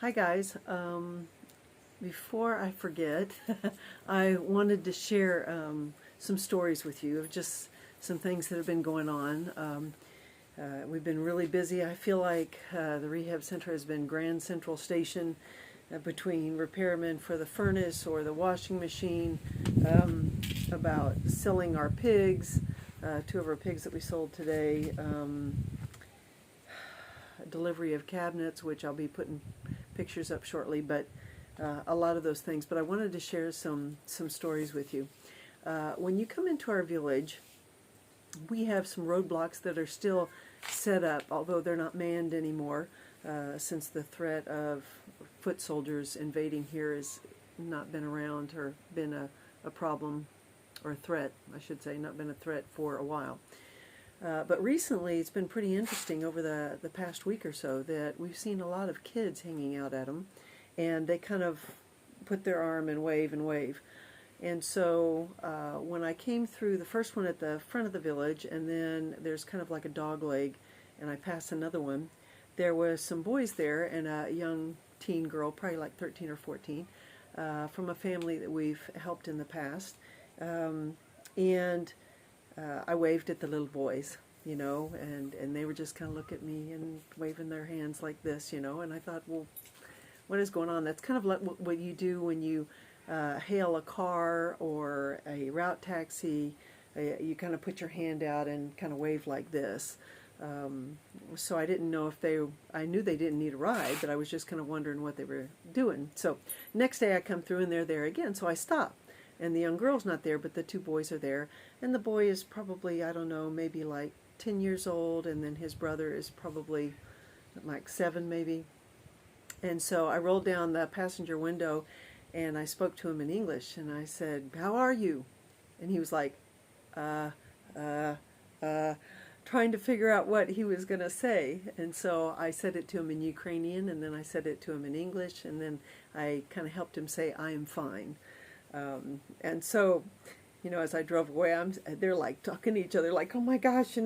Hi guys. Before I forget, I wanted to share some stories with you of just some things that have been going on. We've been really busy. I feel like the rehab center has been Grand Central Station between repairmen for the furnace or the washing machine, about selling our pigs, two of our pigs that we sold today, delivery of cabinets, which I'll be putting pictures up shortly, but a lot of those things. But I wanted to share some stories with you. When you come into our village, we have some roadblocks that are still set up, although they're not manned anymore, since the threat of foot soldiers invading here has not been around or been a problem, or a threat, I should say, not been a threat for a while. But recently it's been pretty interesting over the past week or so that we've seen a lot of kids hanging out at them, and they kind of put their arm and wave and wave. And so when I came through the first one at the front of the village, and then there's kind of like a dog leg, and I passed another one, there was some boys there and a young teen girl, probably like 13 or 14, from a family that we've helped in the past. I waved at the little boys, and they were just kind of looking at me and waving their hands like this, and I thought, well, what is going on? That's kind of like what you do when you hail a car or a route taxi. You kind of put your hand out and kind of wave like this. So I didn't know if I knew they didn't need a ride, but I was just kind of wondering what they were doing. So next day I come through and they're there again, so I stop. And the young girl's not there, but the two boys are there. And the boy is probably, I don't know, maybe like 10 years old, and then his brother is probably like 7 maybe. And so I rolled down the passenger window and I spoke to him in English, and I said, "How are you?" And he was like, trying to figure out what he was going to say. And so I said it to him in Ukrainian, and then I said it to him in English, and then I kind of helped him say, "I am fine." And so, as I drove away, they're like talking to each other, like, "Oh my gosh,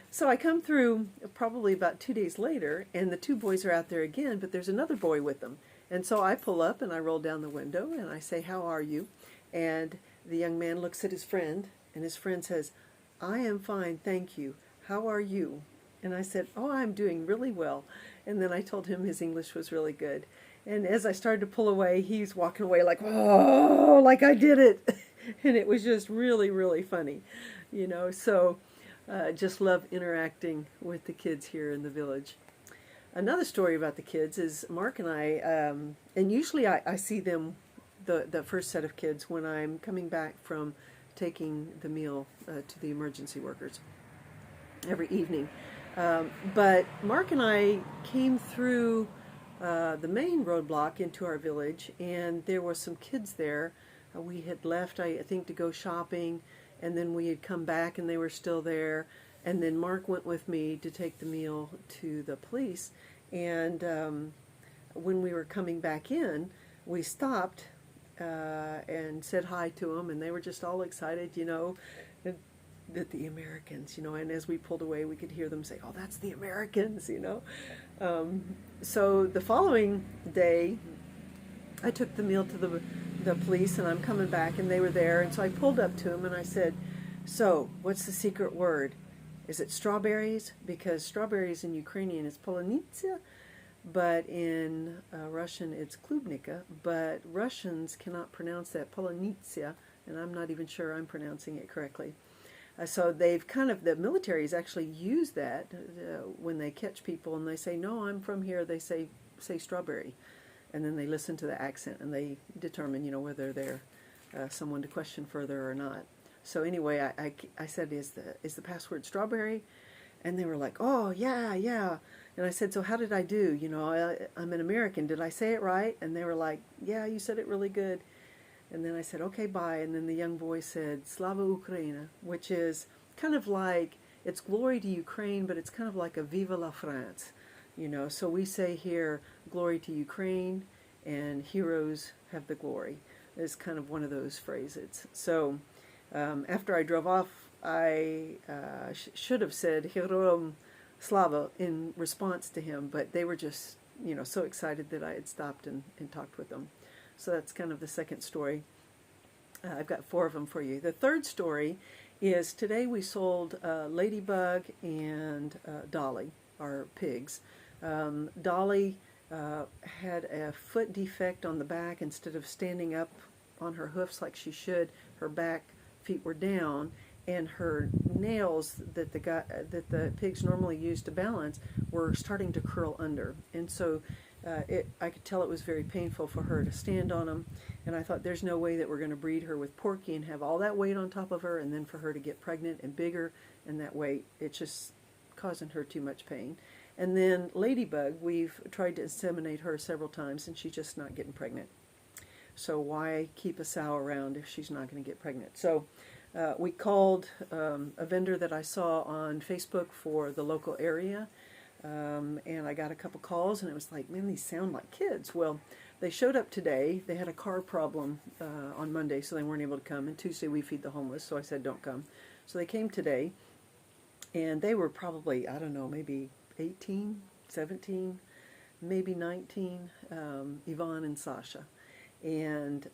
So I come through probably about 2 days later, and the two boys are out there again, but there's another boy with them. And so I pull up and I roll down the window and I say, "How are you?" And the young man looks at his friend, and his friend says, "I am fine, thank you. How are you?" And I said, "Oh, I'm doing really well." And then I told him his English was really good. And as I started to pull away, he's walking away like, "Oh, like I did it." And it was just really, really funny, So just love interacting with the kids here in the village. Another story about the kids is Mark and I, and usually I see them, the first set of kids, when I'm coming back from taking the meal to the emergency workers every evening. But Mark and I came through the main roadblock into our village, and there were some kids there. We had left, I think, to go shopping, and then we had come back and they were still there. And then Mark went with me to take the meal to the police. And when we were coming back in, we stopped and said hi to them, and they were just all excited, that the Americans, and as we pulled away, we could hear them say, "Oh, that's the Americans," So the following day, I took the meal to the police, and I'm coming back, and they were there, and so I pulled up to them, and I said, "So, what's the secret word? Is it strawberries?" Because strawberries in Ukrainian is polonitsia, but in Russian it's klubnika, but Russians cannot pronounce that polonitsia, and I'm not even sure I'm pronouncing it correctly. So they've the military's actually used that when they catch people and they say, "No, I'm from here," they say strawberry. And then they listen to the accent and they determine, whether they're someone to question further or not. So anyway, I said, is the password strawberry? And they were like, "Oh, yeah, yeah." And I said, "So how did I do? I'm an American. Did I say it right?" And they were like, "Yeah, you said it really good." And then I said, "Okay, bye." And then the young boy said, "Slava Ukraina," which is kind of like, it's glory to Ukraine, but it's kind of like a Viva la France. So we say here, glory to Ukraine, and heroes have the glory. It's kind of one of those phrases. So after I drove off, I should have said Heroam Slava in response to him, but they were just so excited that I had stopped and talked with them. So that's kind of the second story. I've got 4 of them for you. The third story is today we sold Ladybug and Dolly, our pigs. Dolly had a foot defect on the back. Instead of standing up on her hoofs like she should, her back feet were down, and her nails that the pigs normally use to balance were starting to curl under. And so I could tell it was very painful for her to stand on them. And I thought, there's no way that we're going to breed her with Porky and have all that weight on top of her, and then for her to get pregnant and bigger, and that weight, it's just causing her too much pain. And then Ladybug, we've tried to inseminate her several times, and she's just not getting pregnant. So why keep a sow around if she's not going to get pregnant? So we called a vendor that I saw on Facebook for the local area, and I got a couple calls, and it was like, man, these sound like kids. Well, they showed up today. They had a car problem on Monday, so they weren't able to come. And Tuesday we feed the homeless, so I said, don't come. So they came today, and they were probably, I don't know, maybe 18, 17, maybe 19, Yvonne and Sasha. And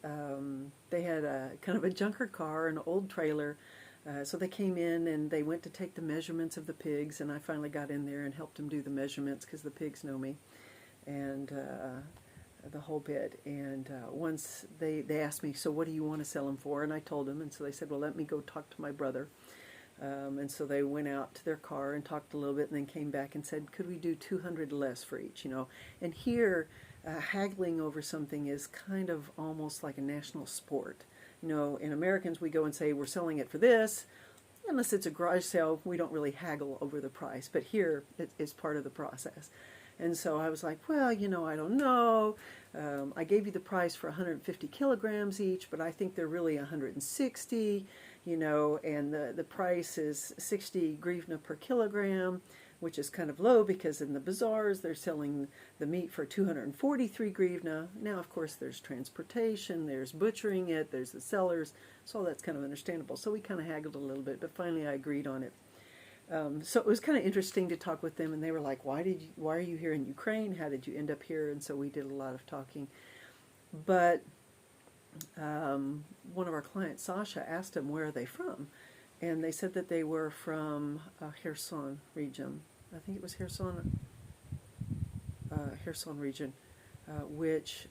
they had a kind of a junker car, an old trailer. So they came in and they went to take the measurements of the pigs, and I finally got in there and helped them do the measurements because the pigs know me, and the whole bit. And once they asked me, so what do you want to sell them for? And I told them, and so they said, well, let me go talk to my brother. And so they went out to their car and talked a little bit, and then came back and said, could we do 200 less for each, And here, haggling over something is kind of almost like a national sport. In Americans, we go and say, we're selling it for this. Unless it's a garage sale, we don't really haggle over the price. But here, it's part of the process. And so I was like, well, I don't know. I gave you the price for 150 kilograms each, but I think they're really 160, and the price is 60 grivna per kilogram, which is kind of low because in the bazaars they're selling the meat for 243 grivna. Now, of course, there's transportation, there's butchering it, there's the sellers, so all that's kind of understandable. So we kind of haggled a little bit, but finally I agreed on it. So it was kind of interesting to talk with them, and they were like, why are you here in Ukraine? How did you end up here? And so we did a lot of talking. But one of our clients, Sasha, asked them, where are they from? And they said that they were from Kherson region. I think it was Kherson region, which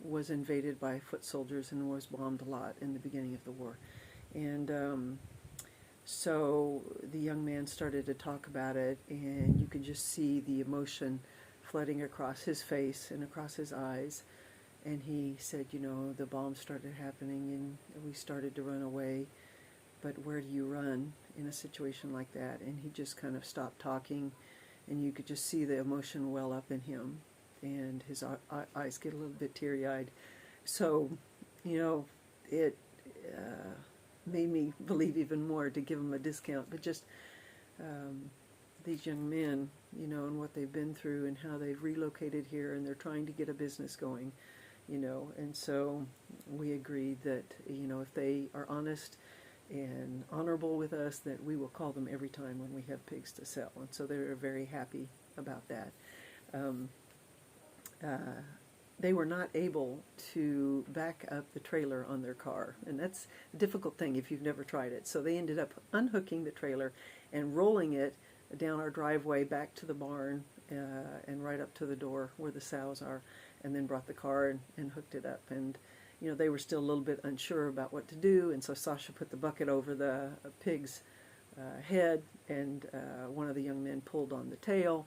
was invaded by foot soldiers and was bombed a lot in the beginning of the war. And so the young man started to talk about it, and you could just see the emotion flooding across his face and across his eyes. And he said, the bombs started happening, and we started to run away. But where do you run in a situation like that? And he just kind of stopped talking, and you could just see the emotion well up in him, and his eyes get a little bit teary-eyed. So, it made me believe even more to give him a discount. But just these young men, and what they've been through and how they've relocated here, and they're trying to get a business going, And so we agreed that, if they are honest and honorable with us, that we will call them every time when we have pigs to sell. And so they're very happy about that. They were not able to back up the trailer on their car, and that's a difficult thing if you've never tried it. So they ended up unhooking the trailer and rolling it down our driveway back to the barn and right up to the door where the sows are, and then brought the car and hooked it up. And they were still a little bit unsure about what to do, and so Sasha put the bucket over the pig's head, and one of the young men pulled on the tail,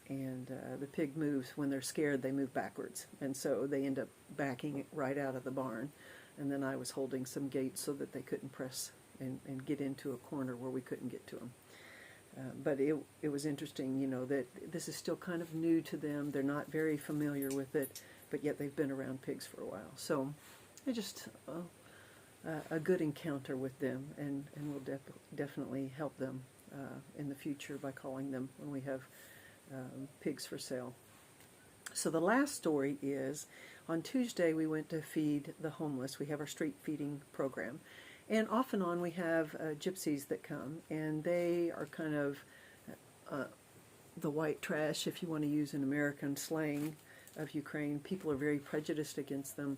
and the pig moves. When they're scared, they move backwards, and so they end up backing it right out of the barn. And then I was holding some gates so that they couldn't press and get into a corner where we couldn't get to them. But it was interesting, that this is still kind of new to them. They're not very familiar with it, but yet they've been around pigs for a while. So I just a good encounter with them, and we'll definitely help them in the future by calling them when we have pigs for sale. So the last story is, on Tuesday we went to feed the homeless. We have our street feeding program. And off and on we have gypsies that come, and they are kind of the white trash, if you want to use an American slang of Ukraine. People are very prejudiced against them.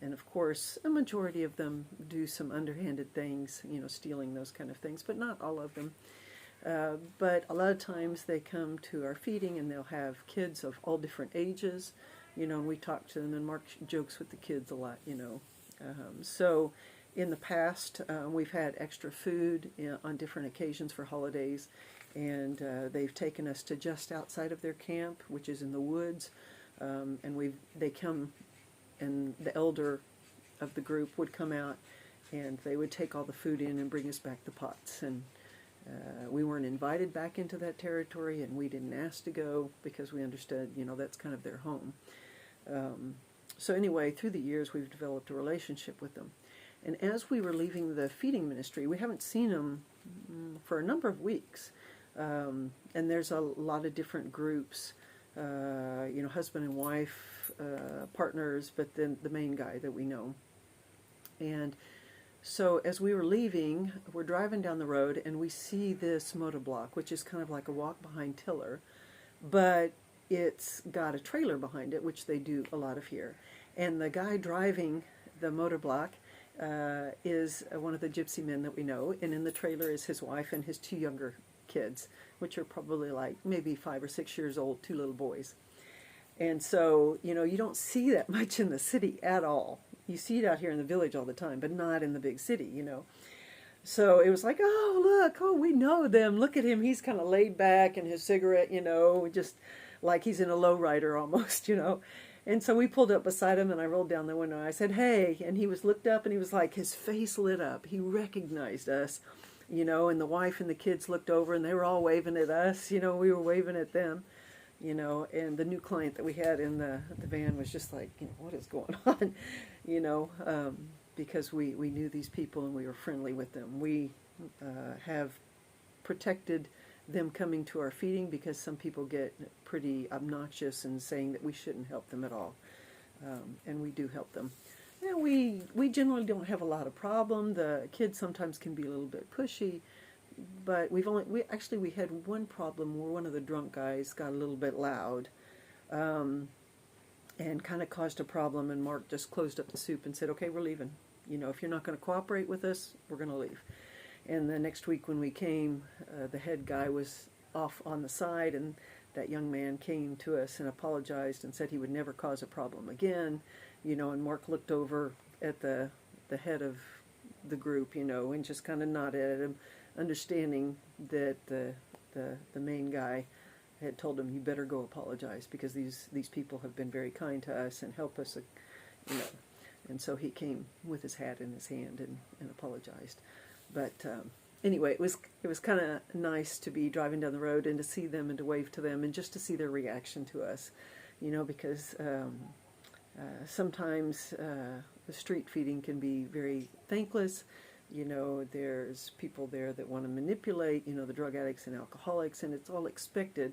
And of course, a majority of them do some underhanded things, stealing, those kind of things, but not all of them. But a lot of times they come to our feeding and they'll have kids of all different ages, and we talk to them, and Mark jokes with the kids a lot, So in the past, we've had extra food on different occasions for holidays, and they've taken us to just outside of their camp, which is in the woods, and they come, and the elder of the group would come out, and they would take all the food in and bring us back the pots. And we weren't invited back into that territory, and we didn't ask to go because we understood, that's kind of their home. So anyway, through the years, we've developed a relationship with them. And as we were leaving the feeding ministry, we haven't seen them for a number of weeks. And there's a lot of different groups, husband and wife, partners, but then the main guy that we know. And so as we were leaving, we're driving down the road, and we see this motor block, which is kind of like a walk-behind tiller, but it's got a trailer behind it, which they do a lot of here. And the guy driving the motor block is one of the gypsy men that we know, and in the trailer is his wife and his two younger kids, which are probably like maybe 5 or 6 years old, two little boys. And so, you don't see that much in the city at all. You see it out here in the village all the time, but not in the big city, So it was like, we know them. Look at him. He's kind of laid back and his cigarette, just like he's in a lowrider almost, And so we pulled up beside him, and I rolled down the window. And I said, "Hey," and he looked up, and he was like, his face lit up. He recognized us, and the wife and the kids looked over, and they were all waving at us. We were waving at them. And the new client that we had in the van was just like, what is going on, because we knew these people and we were friendly with them. We have protected them coming to our feeding because some people get pretty obnoxious and saying that we shouldn't help them at all, and we do help them. We generally don't have a lot of problem. The kids sometimes can be a little bit pushy. But we had one problem where one of the drunk guys got a little bit loud, and kind of caused a problem, and Mark just closed up the soup and said, "Okay, we're leaving. If you're not going to cooperate with us, we're going to leave." And the next week when we came, the head guy was off on the side, and that young man came to us and apologized and said he would never cause a problem again, and Mark looked over at the head of the group, and just kind of nodded at him, understanding that the main guy had told him, "You better go apologize because these people have been very kind to us and help us, And so he came with his hat in his hand and apologized. But anyway, it was kind of nice to be driving down the road and to see them and to wave to them and just to see their reaction to us, because sometimes the street feeding can be very thankless. There's people there that want to manipulate, the drug addicts and alcoholics, and it's all expected,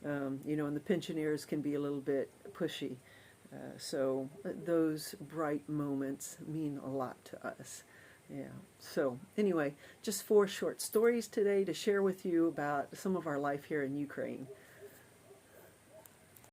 and the pensioners can be a little bit pushy. So those bright moments mean a lot to us. Yeah. So anyway, just 4 short stories today to share with you about some of our life here in Ukraine.